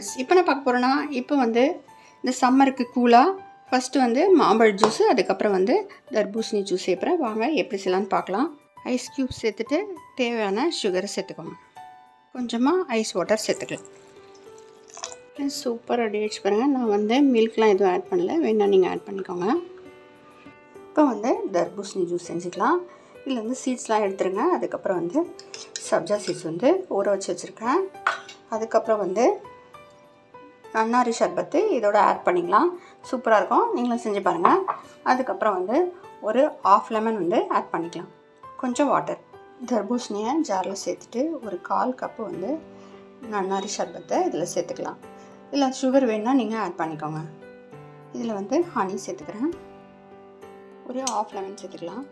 Friends, இப்போ நான் பார்க்க போகிறேன்னா, இப்போ வந்து இந்த சம்மருக்கு கூலாக ஃபஸ்ட்டு வந்து மாம்பழ ஜூஸு, அதுக்கப்புறம் வந்து தர்பூசணி ஜூஸ் சேர்ப்பேன். வாங்க எப்படி செய்யலான்னு பார்க்கலாம். ஐஸ் க்யூப் சேர்த்துட்டு தேவையான சுகரை சேர்த்துக்கோங்க. கொஞ்சமாக ஐஸ் வாட்டர் சேர்த்துக்கலாம். சூப்பர் ரெடி ஆகிடுச்சு பாருங்கள். நான் வந்து மில்க்லாம் எதுவும் ஆட் பண்ணல, வேணா நீங்கள் ஆட் பண்ணிக்கோங்க. இப்போ வந்து தர்பூசணி ஜூஸ் செஞ்சுக்கலாம். இதில் வந்து சீட்ஸ்லாம் எடுத்துருங்க. அதுக்கப்புறம் வந்து சப்ஜா சீட்ஸ் வந்து ஊற வச்சு வச்சுருக்கேன். அதுக்கப்புறம் வந்து நன்னாரி சர்பத்து இதோட ஆட் பண்ணிக்கலாம். சூப்பராக இருக்கும், நீங்களும் செஞ்சு பாருங்கள். அதுக்கப்புறம் வந்து ஒரு ½ லெமன் வந்து ஆட் பண்ணிக்கலாம். கொஞ்சம் வாட்டர். தர்பூசணியை ஜாரில் சேர்த்துட்டு ஒரு 1/4 கப்பு வந்து நன்னாரி சர்பத்தை இதில் சேர்த்துக்கலாம். இதில் சுகர் வேணுன்னா நீங்கள் ஆட் பண்ணிக்கோங்க. இதில் வந்து ஹனி சேர்த்துக்கிறேன். ஒரு ½ லெமன் சேர்த்துக்கலாம்.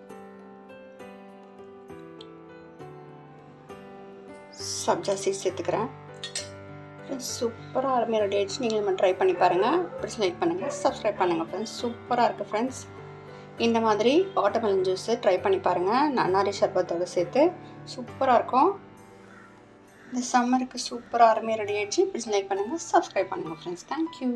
சப்ஜா சீட்ஸ் சேர்த்துக்கிறேன். சூப்பராக அருமையாக ரெடி ஆகிடுச்சு. நீங்களும் நம்ம ட்ரை பண்ணி பாருங்கள். பிடிச்சி லைக் பண்ணுங்கள், சப்ஸ்கிரைப் பண்ணுங்கள் ஃப்ரெண்ட்ஸ். சூப்பராக இருக்குது ஃப்ரெண்ட்ஸ். இந்த மாதிரி வாட்டர்மெலன் ஜூஸு ட்ரை பண்ணி பாருங்கள். நன்னாரி சர்பத்தோடு சேர்த்து சூப்பராக இருக்கும். இந்த சம்மருக்கு சூப்பராக அருமையாக ரெடி ஆகிடுச்சு. பிடிச்சி லைக் பண்ணுங்கள், சப்ஸ்கிரைப் பண்ணுங்கள் ஃப்ரெண்ட்ஸ். தேங்க்யூ.